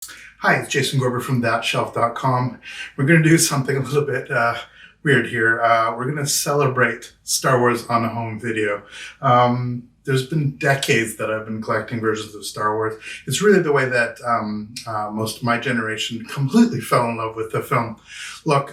Hi, it's Jason Gorber from thatshelf.com. We're going to do something a little bit weird here. We're going to celebrate Star Wars on home video. There's been decades that I've been collecting versions of Star Wars. It's really the way that most of my generation completely fell in love with the film. Look,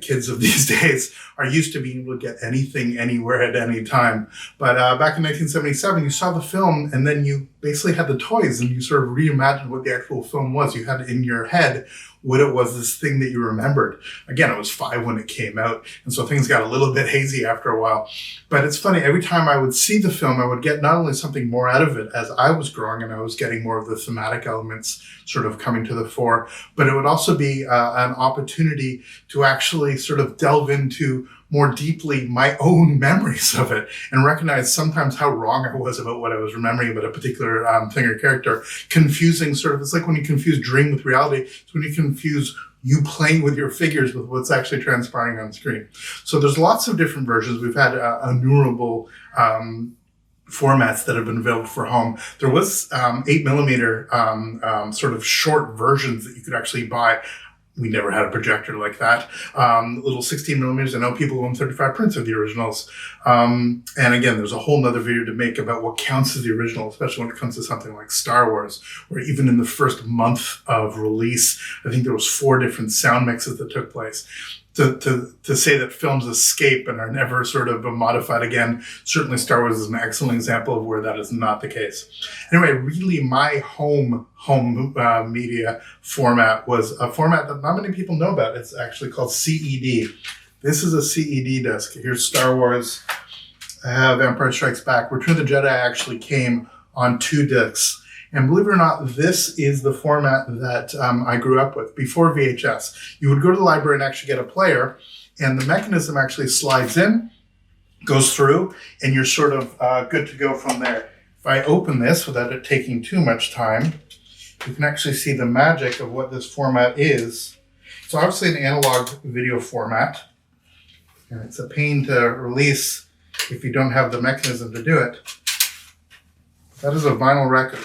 kids of these days are used to being able to get anything, anywhere, at any time. But back in 1977, you saw the film, and then you basically had the toys, and you sort of reimagined what the actual film was. You had in your head what it was, this thing that you remembered. Again, I was 5 when it came out, and so things got a little bit hazy after a while. But it's funny, every time I would see the film, I would get not only something more out of it as I was growing, and I was getting more of the thematic elements sort of coming to the fore, but it would also be an opportunity to actually sort of delve into more deeply my own memories of it and recognize sometimes how wrong I was about what I was remembering about a particular thing or character. Confusing sort of, it's like when you confuse dream with reality. It's when you confuse you playing with your figures with what's actually transpiring on screen. So there's lots of different versions. We've had innumerable formats that have been available for home. There was 8mm sort of short versions that you could actually buy. We never had a projector like that. Little 16mm. I know people own 35 prints of the originals. And again, there's a whole nother video to make about what counts as the original, especially when it comes to something like Star Wars, where even in the first month of release, I think there was 4 different sound mixes that took place. To say that films escape and are never sort of modified again, certainly Star Wars is an excellent example of where that is not the case. Anyway, really my home media format was a format that not many people know about. It's actually called CED. This is a CED disc. Here's Star Wars. I have Empire Strikes Back. Return of the Jedi actually came on 2 discs. And believe it or not, this is the format that I grew up with before VHS. You would go to the library and actually get a player, and the mechanism actually slides in, goes through, and you're sort of good to go from there. If I open this without it taking too much time, you can actually see the magic of what this format is. It's obviously an analog video format, and it's a pain to release if you don't have the mechanism to do it. That is a vinyl record.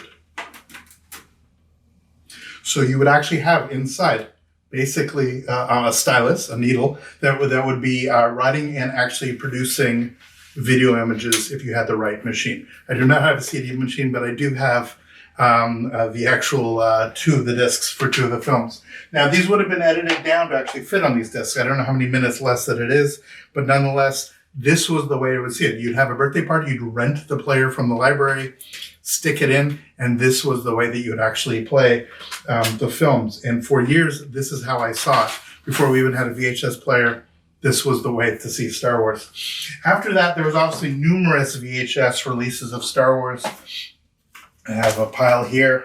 So you would actually have inside basically a stylus, a needle, that would be writing and actually producing video images if you had the right machine. I do not have a CD machine, but I do have the actual 2 of the discs for 2 of the films. Now, these would have been edited down to actually fit on these discs. I don't know how many minutes less that it is, but nonetheless, this was the way it would see it. You'd have a birthday party, you'd rent the player from the library, stick it in, and this was the way that you would actually play the films. And for years, this is how I saw it. Before we even had a VHS player, this was the way to see Star Wars. After that, there was obviously numerous VHS releases of Star Wars. I have a pile here.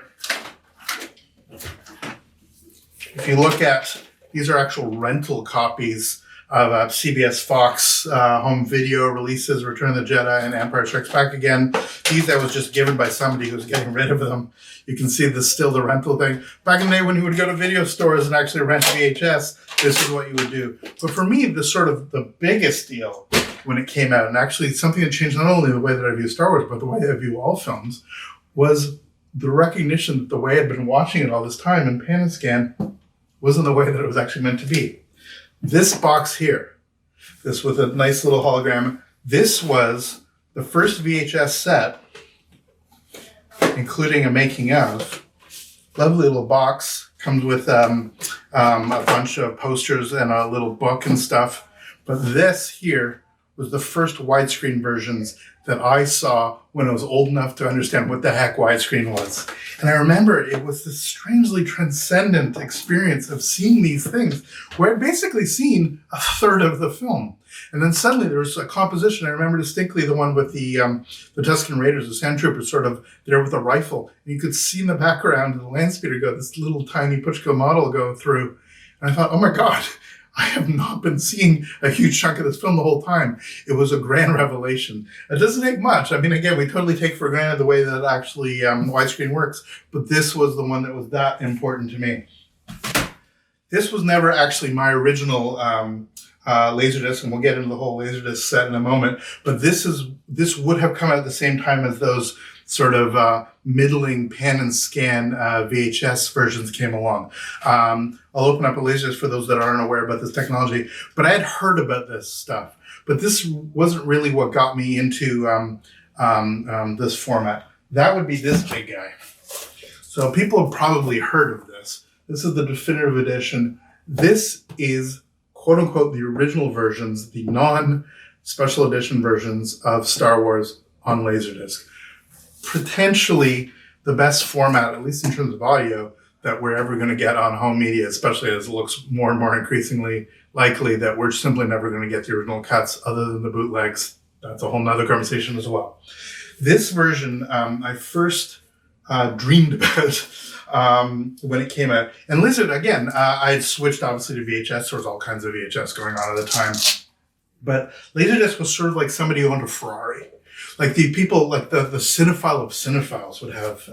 If you look at, these are actual rental copies of CBS Fox home video releases, Return of the Jedi and Empire Strikes Back again. These I was just given by somebody who was getting rid of them. You can see this still the rental thing. Back in the day when you would go to video stores and actually rent VHS, this is what you would do. But for me, the sort of the biggest deal when it came out, and actually something that changed not only the way that I view Star Wars, but the way I view all films, was the recognition that the way I'd been watching it all this time in pan and scan wasn't the way that it was actually meant to be. This box here, this with a nice little hologram, this was the first VHS set, including a making of. Lovely little box, comes with a bunch of posters and a little book and stuff. But this here was the first widescreen versions that I saw when I was old enough to understand what the heck widescreen was. And I remember it was this strangely transcendent experience of seeing these things where I'd basically seen a third of the film. And then suddenly there was a composition. I remember distinctly the one with the Tusken Raiders, the sand troopers sort of there with a rifle. And you could see in the background the land speeder go, this little tiny Puchko model go through. And I thought, oh my God, I have not been seeing a huge chunk of this film the whole time. It was a grand revelation. It doesn't take much. I mean, again, we totally take for granted the way that actually widescreen works, but this was the one that was that important to me. This was never actually my original Laserdisc, and we'll get into the whole Laserdisc set in a moment, but this would have come out at the same time as those sort of middling pan and scan VHS versions came along. I'll open up a Laserdisc for those that aren't aware about this technology, but I had heard about this stuff. But this wasn't really what got me into this format. That would be this big guy. So people have probably heard of this. This is the definitive edition. This is, quote unquote, the original versions, the non-special edition versions of Star Wars on Laserdisc. Potentially the best format, at least in terms of audio, that we're ever going to get on home media, especially as it looks more and more increasingly likely that we're simply never going to get the original cuts other than the bootlegs. That's a whole nother conversation as well. This version, I first dreamed about when it came out. And listen, again, I had switched obviously to VHS. There was all kinds of VHS going on at the time. But Laserdisc was sort of like somebody who owned a Ferrari. Like the people, like the cinephile of cinephiles would have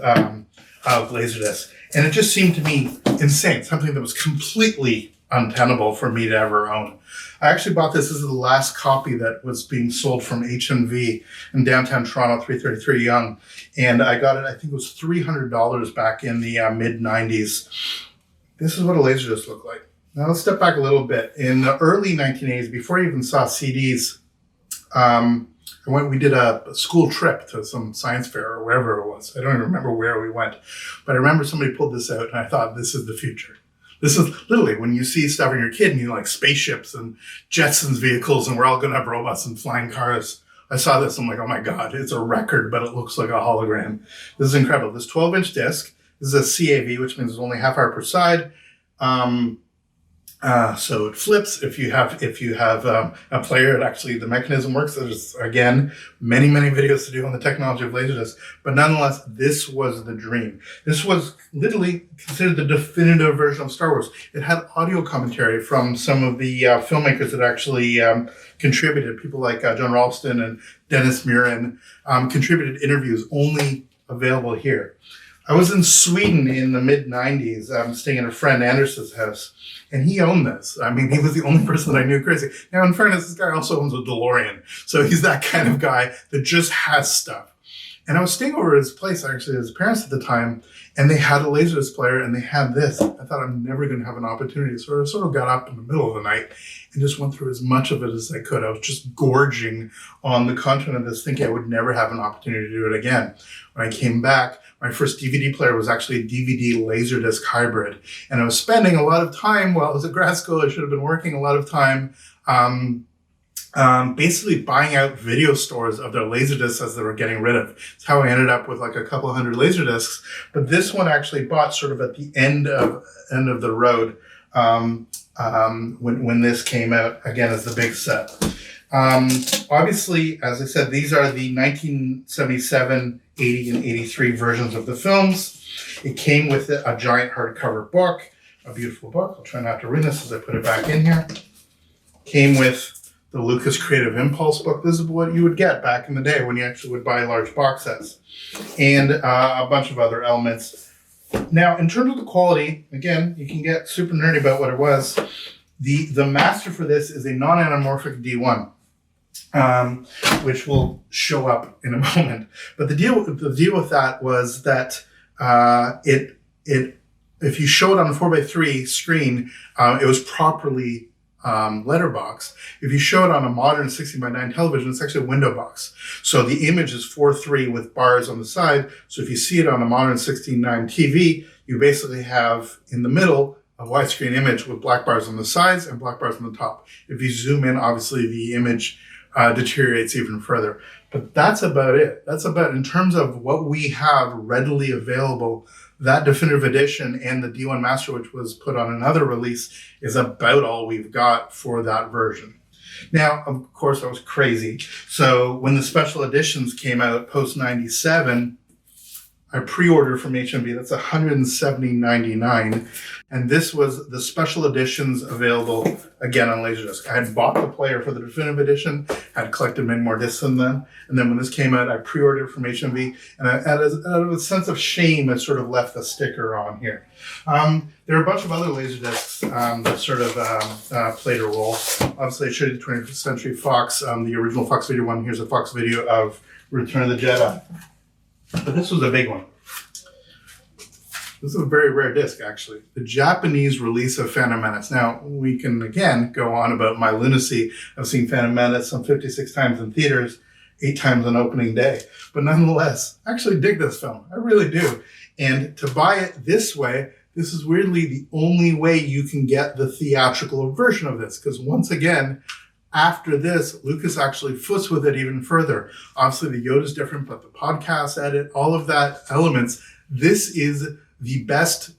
Laserdisc. And it just seemed to me insane, something that was completely untenable for me to ever own. I actually bought this. This is the last copy that was being sold from HMV in downtown Toronto, 333 Yonge. And I got it, I think it was $300 back in the mid-90s. This is what a Laserdisc looked like. Now let's step back a little bit. In the early 1980s, before I even saw CDs, we did a school trip to some science fair or wherever it was. I don't even remember where we went. But I remember somebody pulled this out and I thought, this is the future. This is literally when you see stuff when you're a kid and you like spaceships and Jetsons vehicles and we're all going to have robots and flying cars. I saw this. I'm like, oh my God, it's a record, but it looks like a hologram. This is incredible. This 12-inch disc. This is a CAV, which means there's only half hour per side. So it flips. If you have a player, it actually, the mechanism works. There's, again, many videos to do on the technology of Laserdisc. But nonetheless, this was the dream. This was literally considered the definitive version of Star Wars. It had audio commentary from some of the filmmakers that actually contributed. People like John Ralston and Dennis Muren contributed interviews only available here. I was in Sweden in the mid-90s, staying at a friend Anders's house, and he owned this. I mean, he was the only person that I knew crazy. Now, in fairness, this guy also owns a DeLorean, so he's that kind of guy that just has stuff. And I was staying over at his place, actually, at his parents at the time, and they had a Laserdisc player, and they had this. I thought I'm never going to have an opportunity, so I sort of got up in the middle of the night and just went through as much of it as I could. I was just gorging on the content of this, thinking I would never have an opportunity to do it again. When I came back, my first DVD player was actually a DVD Laserdisc hybrid. And I was spending a lot of time, while I was at grad school, I should have been working a lot of time, basically buying out video stores of their Laserdiscs as they were getting rid of. It's how I ended up with like a couple hundred Laserdiscs. But this one actually bought sort of at the end of the road when this came out, again, as the big set. Obviously, as I said, these are the 1977, 80, and 83 versions of the films. It came with a giant hardcover book, a beautiful book. I'll try not to ruin this as I put it back in here. Came with the Lucas Creative Impulse book. This is what you would get back in the day when you actually would buy large box sets. And a bunch of other elements. Now, in terms of the quality, again, you can get super nerdy about what it was. The master for this is a non-anamorphic D1. Which will show up in a moment. But the deal with that was that if you show it on a 4:3 screen, it was properly letterbox. If you show it on a modern 16:9 television, it's actually a window box. So the image is 4:3 with bars on the side. So if you see it on a modern 16:9 TV, you basically have in the middle a widescreen image with black bars on the sides and black bars on the top. If you zoom in, obviously the image deteriorates even further. But that's about it. That's about, in terms of what we have readily available, that definitive edition and the D1 Master, which was put on another release, is about all we've got for that version. Now, of course, I was crazy. So when the special editions came out post-97, I pre-ordered from HMV. That's $170.99. And this was the special editions available, again, on Laserdisc. I had bought the player for the definitive edition, had collected many more discs than them. And then when this came out, I pre-ordered from HMV. And out of a sense of shame, I sort of left the sticker on here. There are a bunch of other Laserdiscs that sort of played a role. Obviously, I showed you the 20th Century Fox, the original Fox Video one. Here's a Fox video of Return of the Jedi. But this was a big one. This is a very rare disc, actually. The Japanese release of Phantom Menace. Now, we can, again, go on about my lunacy of seeing Phantom Menace some 56 times in theaters, 8 times on opening day. But nonetheless, I actually dig this film. I really do. And to buy it this way, this is weirdly the only way you can get the theatrical version of this. Because once again, after this, Lucas actually foots with it even further. Obviously, the Yoda's different, but the podcast edit, all of that elements, this is the best,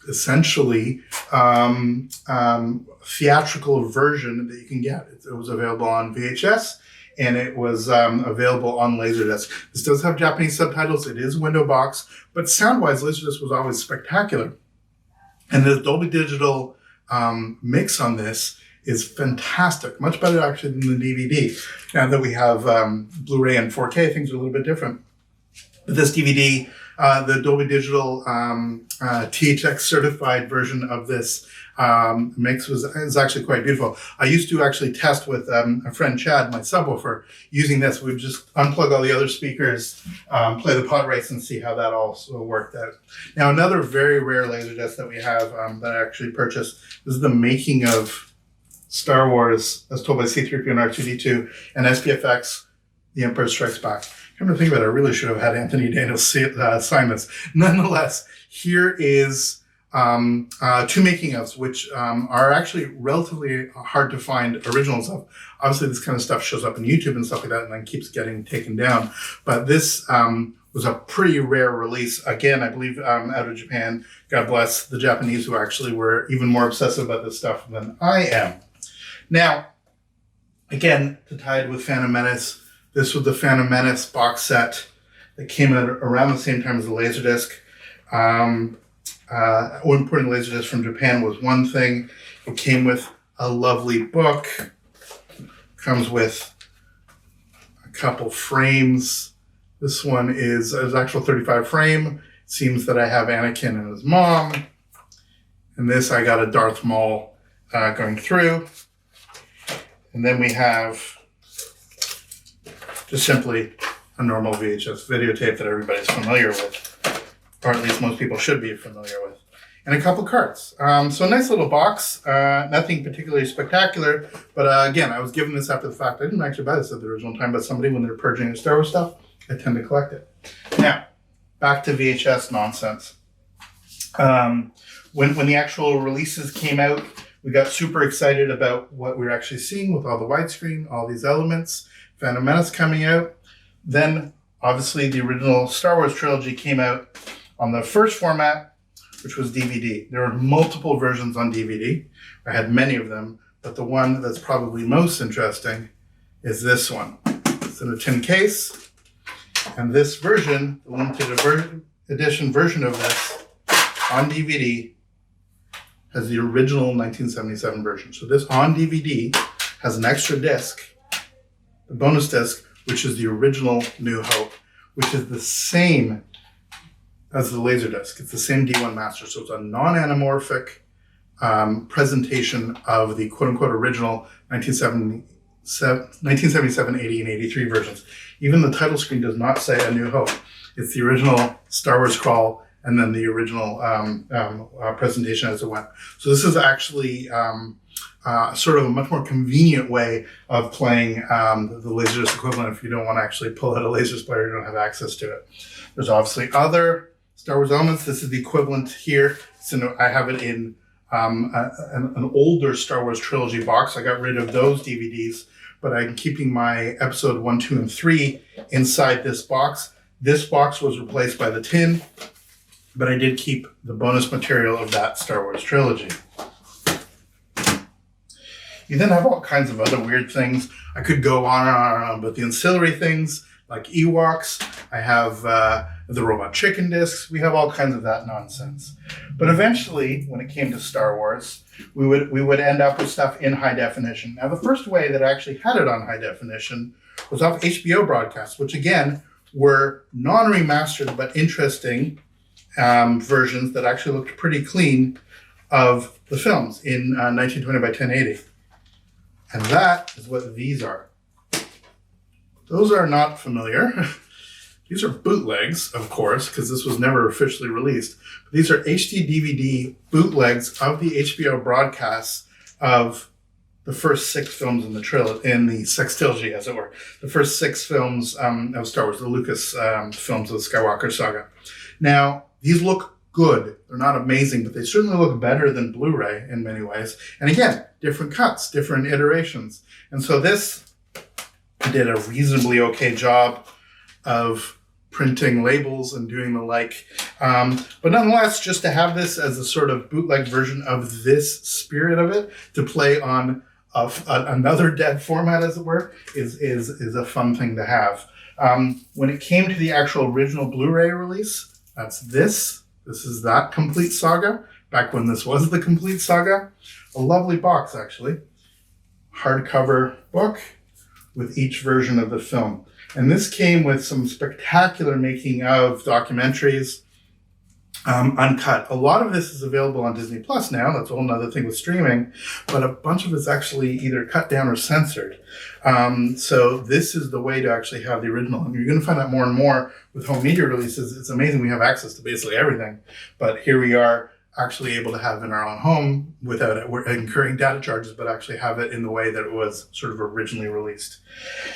essentially, theatrical version that you can get. It was available on VHS, and it was available on Laserdisc. This does have Japanese subtitles. It is window box, but sound-wise, Laserdisc was always spectacular. And the Dolby Digital mix on this is fantastic. Much better, actually, than the DVD. Now that we have Blu-ray and 4K, things are a little bit different. But this DVD, the Dolby Digital THX certified version of this mix is actually quite beautiful. I used to actually test with a friend, Chad, my subwoofer, using this. We would just unplug all the other speakers, play the pod race, and see how that also worked out. Now, another very rare Laserdisc that we have that I actually purchased, this is the making of Star Wars, as told by C-3PO and R2-D2, and SPFX, The Empire Strikes Back. Come to think of it, I really should have had Anthony Daniels sign this. Nonetheless, here is 2 making ofs, which are actually relatively hard to find originals of. Obviously, this kind of stuff shows up on YouTube and stuff like that, and then keeps getting taken down. But this was a pretty rare release. Again, I believe out of Japan. God bless the Japanese, who actually were even more obsessive about this stuff than I am. Now, again, to tie it with Phantom Menace, this was the Phantom Menace box set that came out around the same time as the Laserdisc. Importing Laserdisc from Japan was one thing. It came with a lovely book. Comes with a couple frames. This one is an actual 35 frame. It seems that I have Anakin and his mom. And this, I got a Darth Maul going through. And then we have just simply a normal VHS videotape that everybody's familiar with, or at least most people should be familiar with, and a couple cards. So a nice little box, nothing particularly spectacular, but again, I was given this after the fact. I didn't actually buy this at the original time, but somebody, when they're purging their Star Wars stuff, I tend to collect it. Now, back to VHS nonsense. When the actual releases came out, we got super excited about what we were actually seeing with all the widescreen, all these elements. Phantom Menace coming out. Then, obviously, the original Star Wars trilogy came out on the first format, which was DVD. There are multiple versions on DVD. I had many of them, but the one that's probably most interesting is this one. It's in a tin case, and this version, the limited edition version of this on DVD, has the original 1977 version. So this on DVD has an extra disc, the bonus disc, which is the original New Hope, which is the same as the Laserdisc. It's the same D1 master. So it's a non-anamorphic presentation of the quote-unquote original 1977, 80, and 83 versions. Even the title screen does not say A New Hope. It's the original Star Wars crawl and then the original presentation as it went. So this is actually sort of a much more convenient way of playing the Laserdisc equivalent if you don't want to actually pull out a Laserdisc player, you don't have access to it. There's obviously other Star Wars elements. This is the equivalent here. So I have it in an older Star Wars trilogy box. I got rid of those DVDs, but I'm keeping my episode 1, 2, and 3 inside this box. This box was replaced by the tin, but I did keep the bonus material of that Star Wars trilogy. You then have all kinds of other weird things. I could go on and on and on, but the ancillary things like Ewoks, I have the Robot Chicken discs, we have all kinds of that nonsense. But eventually, when it came to Star Wars, we would end up with stuff in high definition. Now, the first way that I actually had it on high definition was off HBO broadcasts, which again were non-remastered but interesting versions that actually looked pretty clean of the films in 1920 by 1080. And that is what these are. Those are not familiar. These are bootlegs, of course, because this was never officially released. But these are HD DVD bootlegs of the HBO broadcasts of the first 6 films in the sextilogy, as it were. The first 6 films of Star Wars, the Lucas films of the Skywalker Saga. Now, these look good. They're not amazing, but they certainly look better than Blu-ray in many ways. And again, different cuts, different iterations. And so this did a reasonably okay job of printing labels and doing the like. But nonetheless, just to have this as a sort of bootleg version of this spirit of it to play on another dead format, as it were, is a fun thing to have. When it came to the actual original Blu-ray release, that's this. This is that complete saga, back when this was the complete saga. A lovely box, actually. Hardcover book with each version of the film. And this came with some spectacular making of documentaries, uncut. A lot of this is available on Disney Plus now. That's a whole other thing with streaming. But a bunch of it's actually either cut down or censored. So this is the way to actually have the original. And you're going to find that more and more with home media releases. It's amazing we have access to basically everything. But here we are actually able to have in our own home without incurring data charges, but actually have it in the way that it was sort of originally released.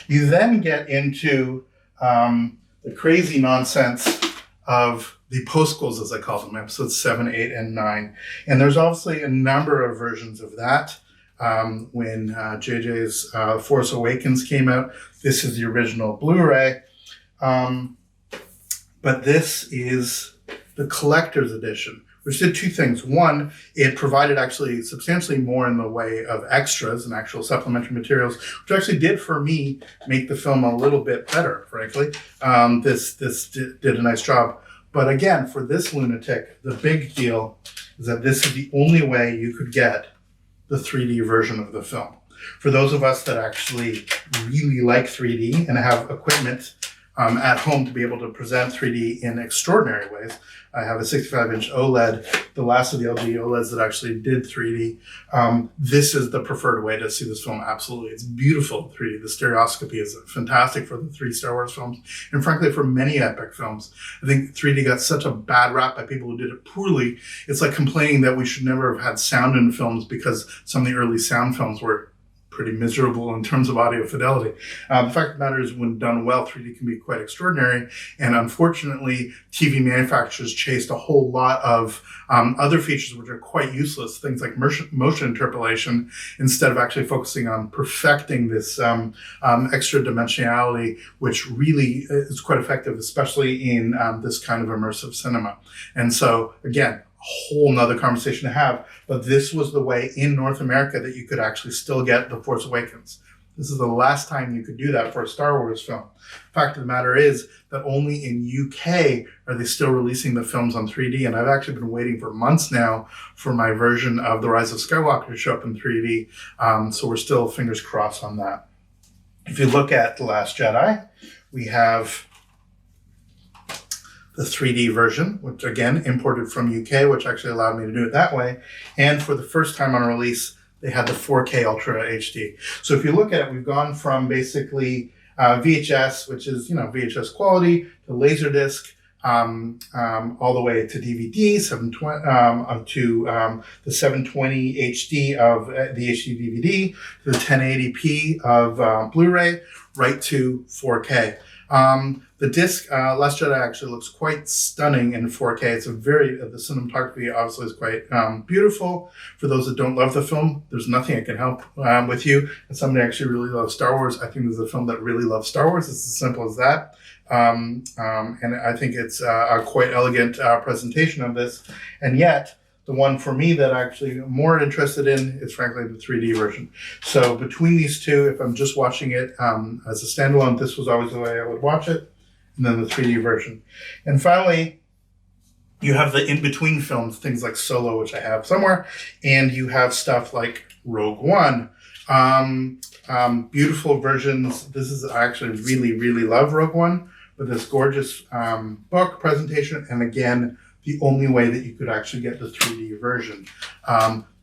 You then get into the crazy nonsense of the postquels, as I call them, episodes 7, 8, and 9. And there's obviously a number of versions of that. When JJ's Force Awakens came out, this is the original Blu-ray. But this is the collector's edition, which did 2 things. One, it provided actually substantially more in the way of extras and actual supplementary materials, which actually did, for me, make the film a little bit better, frankly. This did a nice job. But again, for this lunatic, the big deal is that this is the only way you could get the 3D version of the film. For those of us that actually really like 3D and have equipment at home to be able to present 3D in extraordinary ways. I have a 65-inch OLED, the last of the LG OLEDs that actually did 3D. This is the preferred way to see this film, absolutely. It's beautiful 3D. The stereoscopy is fantastic for the 3 Star Wars films, and frankly, for many epic films. I think 3D got such a bad rap by people who did it poorly. It's like complaining that we should never have had sound in films because some of the early sound films were pretty miserable in terms of audio fidelity. The fact of the matter is, when done well, 3D can be quite extraordinary. And unfortunately, TV manufacturers chased a whole lot of other features which are quite useless, things like motion interpolation, instead of actually focusing on perfecting this extra dimensionality, which really is quite effective, especially in this kind of immersive cinema. And so, again, whole nother conversation to have, but this was the way in North America that you could actually still get The Force Awakens. This is the last time you could do that for a Star Wars film. Fact of the matter is that only in UK are they still releasing the films on 3D, and I've actually been waiting for months now for my version of The Rise of Skywalker to show up in 3D, so we're still fingers crossed on that. If you look at The Last Jedi, we have the 3D version, which again, imported from UK, which actually allowed me to do it that way. And for the first time on release, they had the 4K Ultra HD. So if you look at it, we've gone from basically VHS, which is, VHS quality, to Laserdisc, all the way to DVD, 720, to the 720 HD of the HD DVD, to the 1080p of Blu-ray, right to 4K. The disc, Last Jedi actually looks quite stunning in 4K. It's the cinematography obviously is quite beautiful. For those that don't love the film, there's nothing I can help with you. As somebody actually really loves Star Wars, I think this is a film that really loves Star Wars. It's as simple as that. And I think it's a quite elegant presentation of this. And yet, the one for me that I'm actually more interested in is frankly the 3D version. So between these two, if I'm just watching it as a standalone, this was always the way I would watch it, and then the 3D version. And finally, you have the in-between films, things like Solo, which I have somewhere, and you have stuff like Rogue One. Beautiful versions. I actually really, really love Rogue One, with this gorgeous book presentation, and again, the only way that you could actually get the 3D version.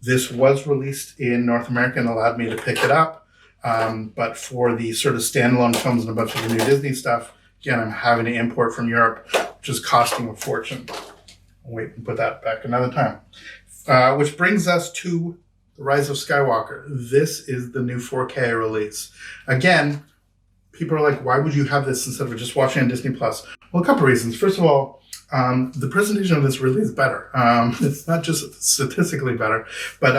This was released in North America and allowed me to pick it up. But for the sort of standalone films and a bunch of the new Disney stuff, Again, I'm having to import from Europe, which is costing a fortune. I'll wait and put that back another time. Which brings us to The Rise of Skywalker. This is the new 4K release. Again, people are like, why would you have this instead of just watching on Disney Plus? Well, a couple of reasons. First of all, the presentation of this really is better. It's not just statistically better, but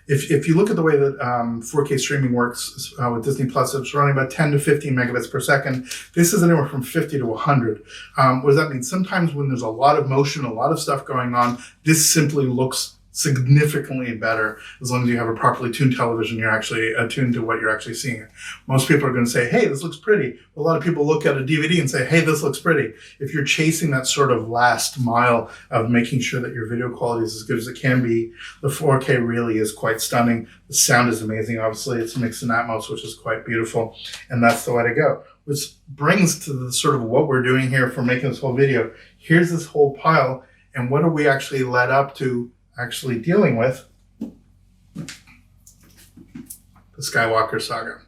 if you look at the way that 4K streaming works with Disney Plus, it's running about 10 to 15 megabits per second. This is anywhere from 50 to 100. What does that mean? Sometimes when there's a lot of motion, a lot of stuff going on, this simply looks significantly better. As long as you have a properly tuned television, you're actually attuned to what you're actually seeing. Most people are going to say, hey, this looks pretty. A lot of people look at a DVD and say, hey, this looks pretty. If you're chasing that sort of last mile of making sure that your video quality is as good as it can be, the 4K really is quite stunning. The sound is amazing. Obviously, it's mixed in Atmos, which is quite beautiful. And that's the way to go. Which brings to the sort of what we're doing here for making this whole video. Here's this whole pile. And what are we actually led up to actually dealing with? The Skywalker Saga.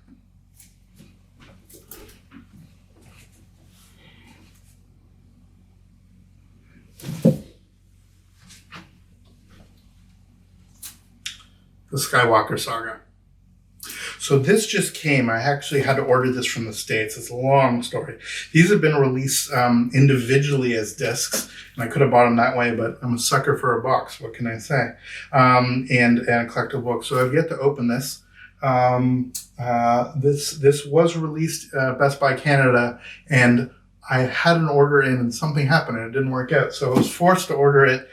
The Skywalker Saga. So this just came. I actually had to order this from the States. It's a long story. These have been released individually as discs, and I could have bought them that way, but I'm a sucker for a box. What can I say? And a collectible book. So I've yet to open this. This was released Best Buy Canada, and I had an order in, and something happened, and it didn't work out. So I was forced to order it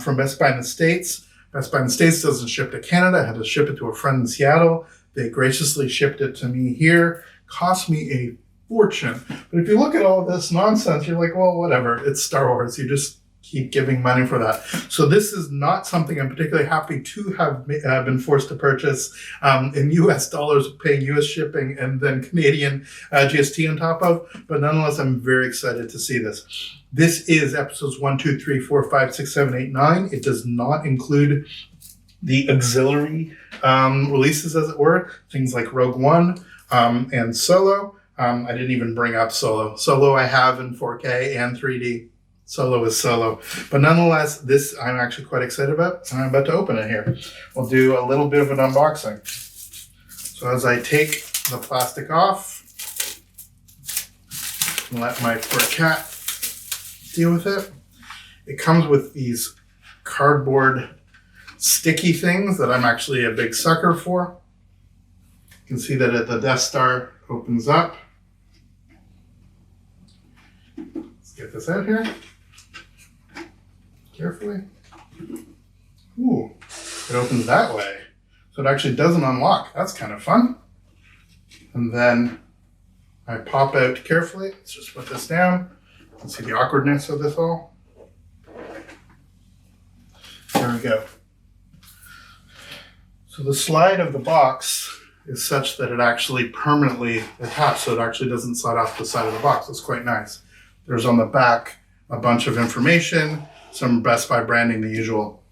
from Best Buy in the States. Best Buy in the States doesn't ship to Canada. I had to ship it to a friend in Seattle. They graciously shipped it to me here. Cost me a fortune. But if you look at all this nonsense, you're like, well, whatever. It's Star Wars. You just keep giving money for that. So this is not something I'm particularly happy to have been forced to purchase in US dollars, paying US shipping and then Canadian GST on top of. But nonetheless, I'm very excited to see this. This is episodes 1, 2, 3, 4, 5, 6, 7, 8, 9. It does not include the auxiliary releases, as it were, things like Rogue One and Solo. I didn't even bring up Solo. Solo I have in 4K and 3D. Solo is Solo. But nonetheless, this I'm actually quite excited about, and I'm about to open it here. We'll do a little bit of an unboxing. So as I take the plastic off, and let my poor cat deal with it. It comes with these cardboard sticky things that I'm actually a big sucker for. You can see that the Death Star opens up. Let's get this out here. Carefully. Ooh, it opens that way. So it actually doesn't unlock. That's kind of fun. And then I pop out carefully. Let's just put this down. You can see the awkwardness of this all. There we go. So the slide of the box is such that it actually permanently attached, so it actually doesn't slide off the side of the box. It's quite nice. There's on the back a bunch of information, some Best Buy branding, the usual.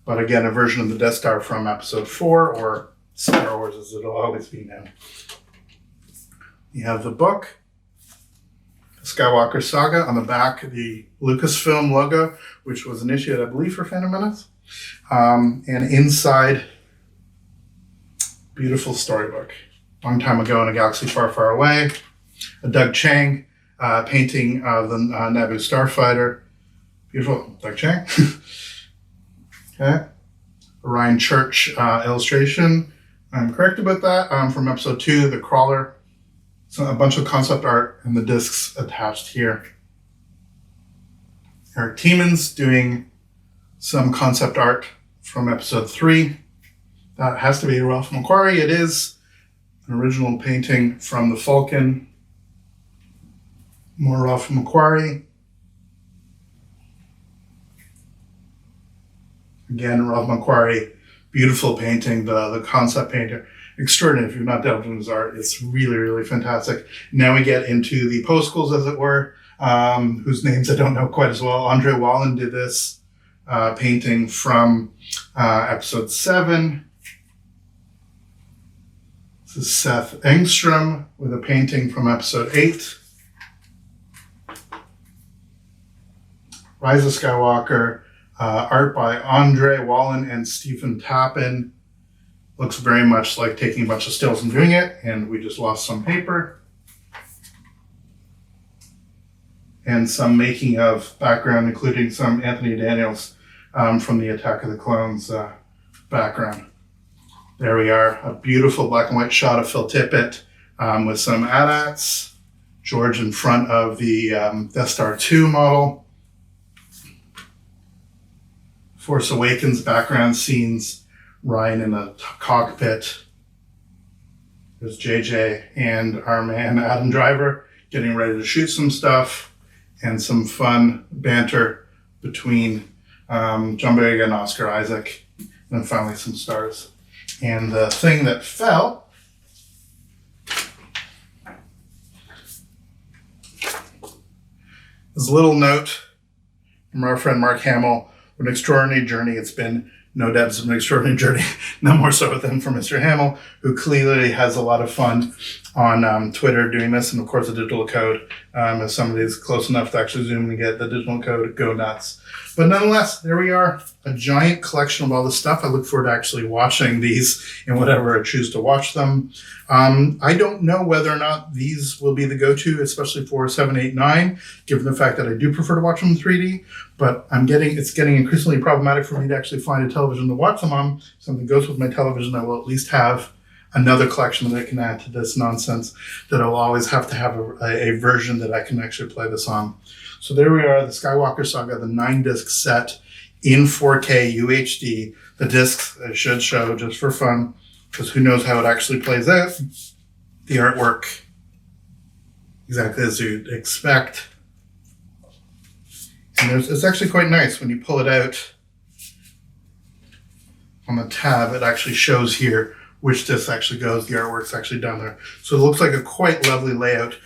But again, a version of the Death Star from Episode 4, or Star Wars as it'll always be known. You have the book, the Skywalker Saga. On the back, the Lucasfilm logo, which was initiated, I believe, for Phantom Menace. And inside, beautiful storybook. Long time ago in a galaxy far, far away. A Doug Chiang painting of the Naboo starfighter. Beautiful, Doug Chiang. Okay. Ryan Church illustration. I'm correct about that. From episode 2, the crawler. So a bunch of concept art and the discs attached here. Eric Tiemann's doing some concept art from episode 3. That has to be Ralph McQuarrie. It is an original painting from the Falcon. More Ralph McQuarrie. Again, Ralph McQuarrie, beautiful painting, the concept painter. Extraordinary. If you've not delved into his art, it's really, really fantastic. Now we get into the postals, as it were, whose names I don't know quite as well. Andre Wallen did this painting from episode 7. This is Seth Engstrom with a painting from episode 8. Rise of Skywalker, art by Andre Wallen and Stephen Tappan. Looks very much like taking a bunch of stills and doing it, and we just lost some paper. And some making of background, including some Anthony Daniels from the Attack of the Clones background. There we are, a beautiful black and white shot of Phil Tippett with some AT-ATs. George in front of the Death Star 2 model. Force Awakens background scenes, Ryan in the cockpit. There's JJ and our man Adam Driver getting ready to shoot some stuff, and some fun banter between John Boyega and Oscar Isaac, and then finally some stars. And the thing that fell is a little note from our friend Mark Hamill. What an extraordinary journey it's been. No doubt it's been an extraordinary journey, no more so than for Mr. Hamill, who clearly has a lot of fun on Twitter doing this, and of course the digital code. If somebody's close enough to actually zoom and get the digital code, go nuts. But nonetheless, there we are, a giant collection of all this stuff. I look forward to actually watching these in whatever I choose to watch them. I don't know whether or not these will be the go-to, especially for 7, 8, 9, given the fact that I do prefer to watch them in 3D, but it's getting increasingly problematic for me to actually find a television to watch them on. If something goes with my television, I will at least have another collection that I can add to this nonsense, that I'll always have to have a version that I can actually play this on. So there we are, the Skywalker Saga, the 9-disc set in 4K UHD. The discs I should show just for fun, because who knows how it actually plays out. The artwork, exactly as you'd expect. And it's actually quite nice when you pull it out on the tab. It actually shows here which disc actually goes. The artwork's actually down there. So it looks like a quite lovely layout.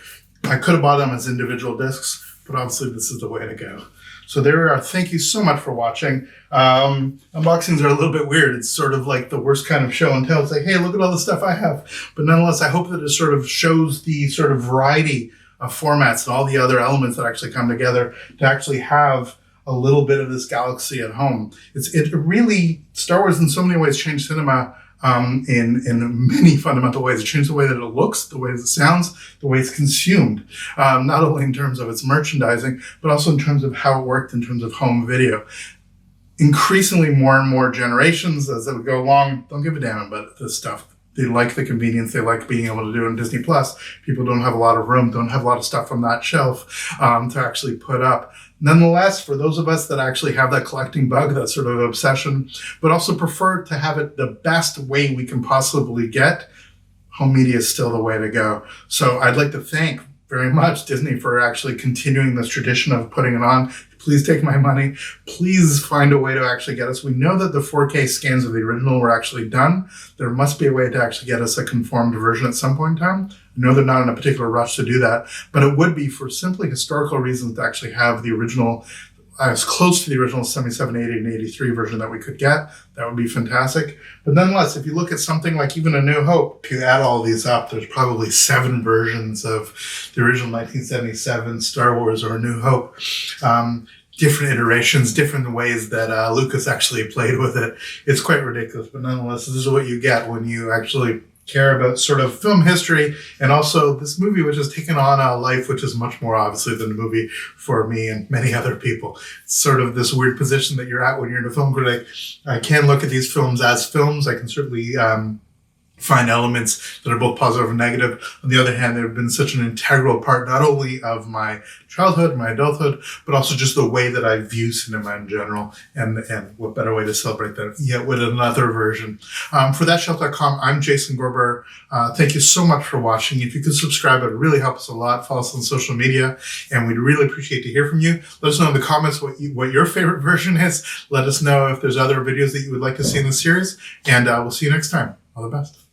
I could have bought them as individual discs, but obviously this is the way to go. So there we are. Thank you so much for watching. Unboxings are a little bit weird. It's sort of like the worst kind of show and tell. It's like, hey, look at all the stuff I have. But nonetheless, I hope that it sort of shows the sort of variety of formats and all the other elements that actually come together to actually have a little bit of this galaxy at home. It really, Star Wars in so many ways changed cinema in many fundamental ways. It changed the way that it looks, the way it sounds, the way it's consumed, not only in terms of its merchandising, but also in terms of how it worked in terms of home video. Increasingly more and more generations as they would go along don't give a damn about this stuff. They like the convenience. They like being able to do it on Disney Plus. People don't have a lot of room, don't have a lot of stuff on that shelf to actually put up. Nonetheless, for those of us that actually have that collecting bug, that sort of obsession, but also prefer to have it the best way we can possibly get, home media is still the way to go. So I'd like to thank very much Disney for actually continuing this tradition of putting it on. Please take my money. Please find a way to actually get us. We know that the 4K scans of the original were actually done. There must be a way to actually get us a conformed version at some point in time. I know they're not in a particular rush to do that, but it would be for simply historical reasons to actually have the original, as close to the original 77, 80, and 83 version that we could get. That would be fantastic. But nonetheless, if you look at something like even A New Hope, if you add all these up, there's probably 7 versions of the original 1977 Star Wars or A New Hope. Different iterations, different ways that Lucas actually played with it. It's quite ridiculous, but nonetheless, this is what you get when you actually care about sort of film history, and also this movie, which has taken on a life which is much more obviously than the movie for me and many other people. It's sort of this weird position that you're at when you're in a film critic. I can look at these films as films. I can certainly find elements that are both positive and negative. On the other hand, they've been such an integral part, not only of my childhood, my adulthood, but also just the way that I view cinema in general. And what better way to celebrate that yet with another version. For thatshelf.com, I'm Jason Gorber. Thank you so much for watching. If you could subscribe, it would really help us a lot. Follow us on social media, and we'd really appreciate to hear from you. Let us know in the comments what your favorite version is. Let us know if there's other videos that you would like to see in the series, and we'll see you next time. All the best.